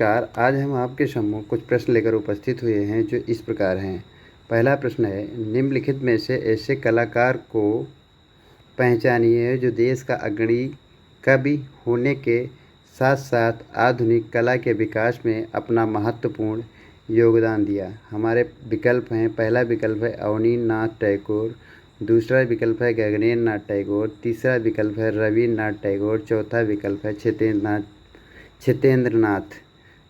नमस्कार। आज हम आपके सम्मुख कुछ प्रश्न लेकर उपस्थित हुए हैं जो इस प्रकार हैं। पहला प्रश्न है, निम्नलिखित में से ऐसे कलाकार को पहचानिए जो देश का अग्रणी कवि होने के साथ साथ आधुनिक कला के विकास में अपना महत्वपूर्ण योगदान दिया। हमारे विकल्प हैं, पहला विकल्प है अवनींद्रनाथ टैगोर, दूसरा विकल्प है गगनेंद्र नाथ टैगोर, तीसरा विकल्प है रवींद्रनाथ टैगोर, चौथा विकल्प है छितेंद्रनाथ।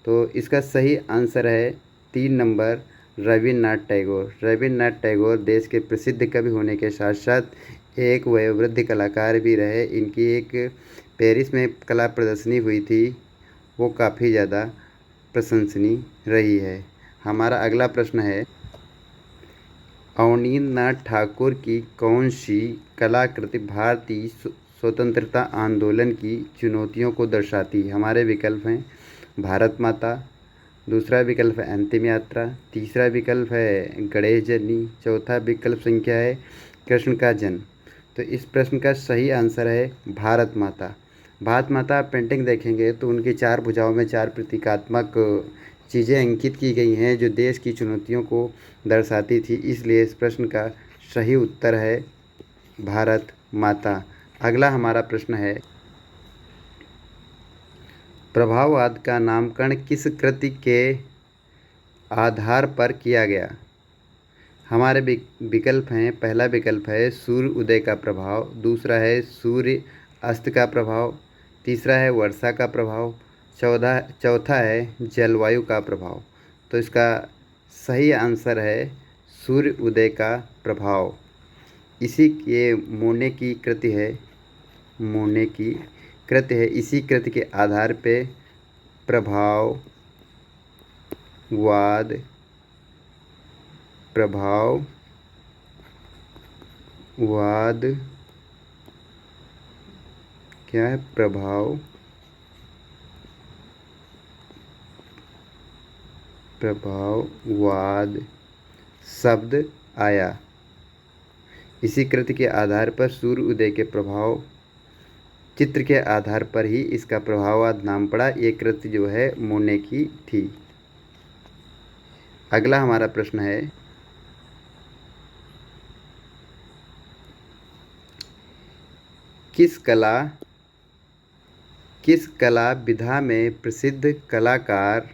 तो इसका सही आंसर है 3 नंबर रवींद्रनाथ टैगोर। रवींद्रनाथ टैगोर देश के प्रसिद्ध कवि होने के साथ साथ एक वयोवृद्ध कलाकार भी रहे। इनकी एक पेरिस में कला प्रदर्शनी हुई थी, वो काफ़ी ज़्यादा प्रशंसनीय रही है। हमारा अगला प्रश्न है, अवनींद्रनाथ ठाकुर की कौन सी कलाकृति भारतीय स्वतंत्रता आंदोलन की चुनौतियों को दर्शाती है। हमारे विकल्प हैं भारत माता, दूसरा विकल्प है अंतिम यात्रा, तीसरा विकल्प है गणेश जर्नी, चौथा विकल्प संख्या है कृष्ण का जन्म। तो इस प्रश्न का सही आंसर है भारत माता। भारत माता आप पेंटिंग देखेंगे तो उनकी 4 भुजाओं में 4 प्रतीकात्मक चीज़ें अंकित की गई हैं जो देश की चुनौतियों को दर्शाती थी, इसलिए इस प्रश्न का सही उत्तर है भारत माता। अगला हमारा प्रश्न है, प्रभाववाद का नामकरण किस कृति के आधार पर किया गया। हमारे विकल्प हैं, पहला विकल्प है सूर्य उदय का प्रभाव, दूसरा है सूर्य अस्त का प्रभाव, तीसरा है वर्षा का प्रभाव, चौथा है जलवायु का प्रभाव। तो इसका सही आंसर है सूर्य उदय का प्रभाव। इसी के मोने की कृति है, इसी कृति के आधार पे प्रभाववाद क्या है, प्रभाववाद शब्द आया। इसी कृति के आधार पर सूर्य उदय के प्रभाव चित्र के आधार पर ही इसका प्रभाववाद नाम पड़ा। ये कृति जो है मोने की थी। अगला हमारा प्रश्न है, किस कला विधा में प्रसिद्ध कलाकार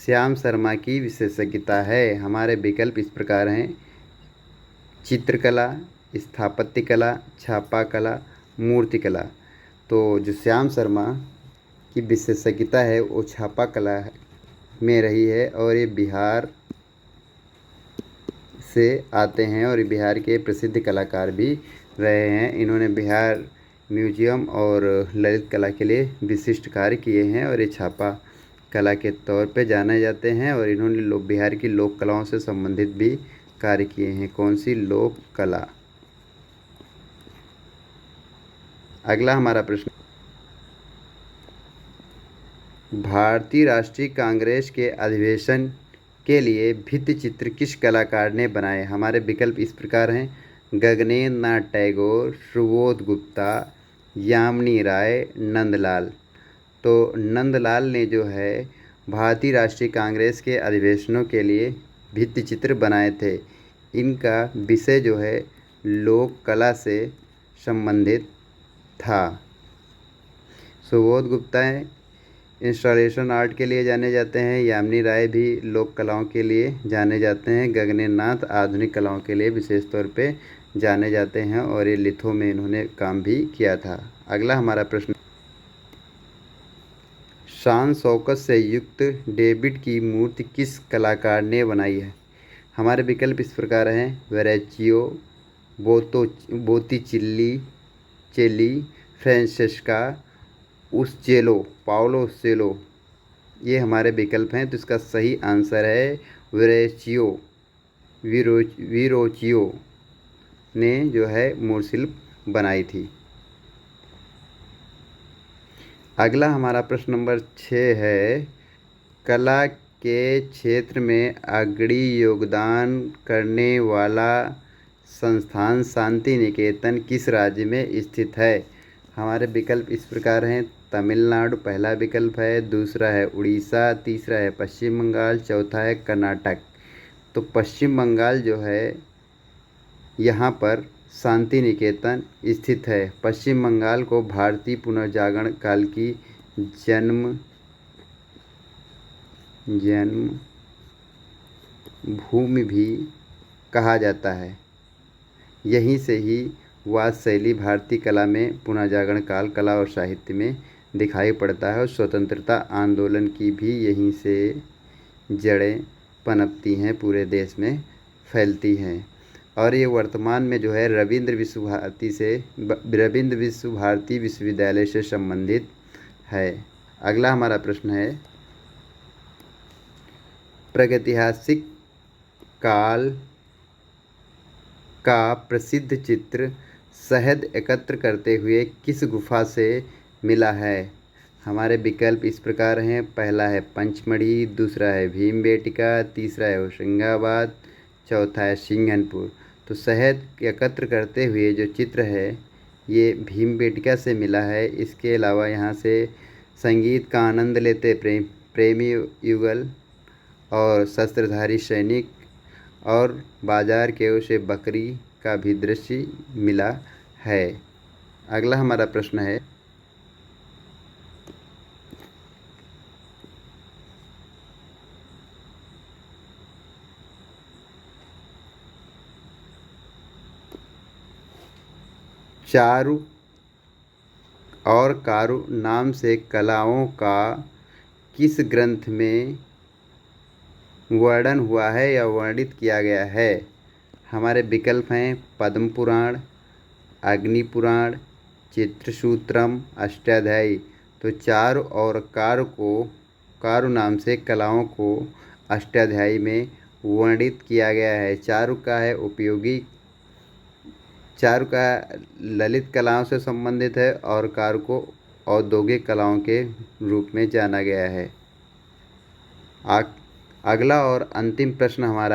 श्याम शर्मा की विशेषज्ञता है। हमारे विकल्प इस प्रकार हैं, चित्रकला, स्थापत्य कला, छापा कला, मूर्ति कला। तो जो श्याम शर्मा की विशेषज्ञता है वो छापा कला में रही है और ये बिहार से आते हैं और बिहार के प्रसिद्ध कलाकार भी रहे हैं। इन्होंने बिहार म्यूजियम और ललित कला के लिए विशिष्ट कार्य किए हैं और ये छापा कला के तौर पे जाने जाते हैं और इन्होंने बिहार की लोक कलाओं से संबंधित भी कार्य किए हैं। कौन सी लोक कला। अगला हमारा प्रश्न, भारतीय राष्ट्रीय कांग्रेस के अधिवेशन के लिए भित्ति चित्र किस कलाकार ने बनाए। हमारे विकल्प इस प्रकार हैं, गगनेंद्र नाथ टैगोर, सुबोध गुप्ता, यामिनी राय, नंदलाल। तो नंदलाल ने जो है भारतीय राष्ट्रीय कांग्रेस के अधिवेशनों के लिए भित्ति चित्र बनाए थे। इनका विषय जो है लोक कला से संबंधित था। सुबोध गुप्ता इंस्टॉलेशन आर्ट के लिए जाने जाते हैं, यामिनी राय भी लोक कलाओं के लिए जाने जाते हैं, गगनेंद्र नाथ आधुनिक कलाओं के लिए विशेष तौर पे जाने जाते हैं और ये लिथो में इन्होंने काम भी किया था। अगला हमारा प्रश्न, शान शौकत से युक्त डेविड की मूर्ति किस कलाकार ने बनाई है। हमारे विकल्प इस प्रकार हैं, वेरेचियो, बोत्तिचेल्ली, फ्रांसेस्का उस्चेलो, पाओलो उस्चेलो। ये हमारे विकल्प हैं। तो इसका सही आंसर है विरोचियो ने जो है मूर्तिशिल्प बनाई थी। अगला हमारा प्रश्न नंबर 6 है, कला के क्षेत्र में अग्रणी योगदान करने वाला संस्थान शांति निकेतन किस राज्य में स्थित है। हमारे विकल्प इस प्रकार हैं, तमिलनाडु पहला विकल्प है, दूसरा है उड़ीसा, तीसरा है पश्चिम बंगाल, चौथा है कर्नाटक। तो पश्चिम बंगाल जो है यहाँ पर शांति निकेतन स्थित है। पश्चिम बंगाल को भारतीय पुनर्जागरण काल की जन्म भूमि भी कहा जाता है। यहीं से ही वाद शैली भारतीय कला में पुनर्जागरण काल कला और साहित्य में दिखाई पड़ता है और स्वतंत्रता आंदोलन की भी यहीं से जड़ें पनपती हैं, पूरे देश में फैलती हैं। और ये वर्तमान में जो है रविंद्र विश्व भारती विश्वविद्यालय से संबंधित है। अगला हमारा प्रश्न है, प्रागैतिहासिक काल का प्रसिद्ध चित्र शहद एकत्र करते हुए किस गुफा से मिला है? हमारे विकल्प इस प्रकार हैं, पहला है पंचमढ़ी, दूसरा है भीमबेटका, तीसरा है होशंगाबाद, चौथा है सिंघनपुर। तो शहद एकत्र करते हुए जो चित्र है ये भीमबेटका से मिला है। इसके अलावा यहाँ से संगीत का आनंद लेते प्रेमी युगल और शस्त्रधारी सैनिक और बाजार के ओर से बकरी का भी दृश्य मिला है। अगला हमारा प्रश्न है, चारु और कारु नाम से कलाओं का किस ग्रंथ में वर्णन हुआ है या वर्णित किया गया है? हमारे विकल्प हैं पद्म पुराण, अग्नि पुराण, चित्रसूत्रम, अष्टाध्यायी। तो चारु और कारु नाम से कलाओं को अष्टाध्यायी में वर्णित किया गया है। चारु का ललित कलाओं से संबंधित है और कारु को औद्योगिक कलाओं के रूप में जाना गया है। अगला और अंतिम प्रश्न हमारा